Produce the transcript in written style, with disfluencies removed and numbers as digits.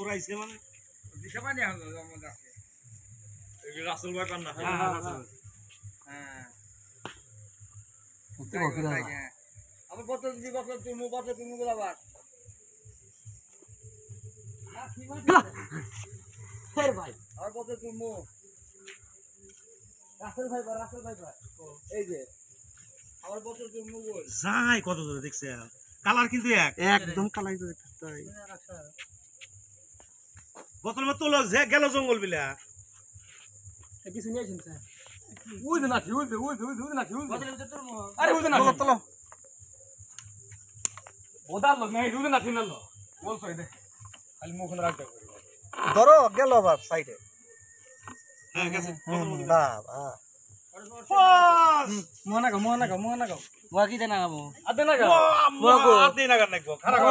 দৌড়াইছে মানে দিশা পানি হলো জমন আছে এই রাসেল ভাই কান্না হ্যাঁ কত বকরা আবার কত দিবি কত তুমি গোলাবার না ঠিক আছে ফের ভাই আর কত তুমি রাসেল ভাই এই যে আবার কত তুমি গোল যাই কত দূরে দেখছে কালার কিন্তু এক একদম কালাই তো দেখতে তাই বোতল মত তোলো যে গেল জঙ্গল বিলা কিছু নিয়ে আসেন স্যার ওই না ঠিক ওই না ঠিক বোতলের ভিতর তোর মোহ আরে ওই না তোলো বোদাল লোক নাই ওই না ঠিক না বলছো এই দে খালি মুখ না রাখতে ধরো গেল আবার সাইডে হ্যাঁ গেছে না মোনা গো ওয়া কি দেনা গাবো আদে না গান নাকবো খারাপ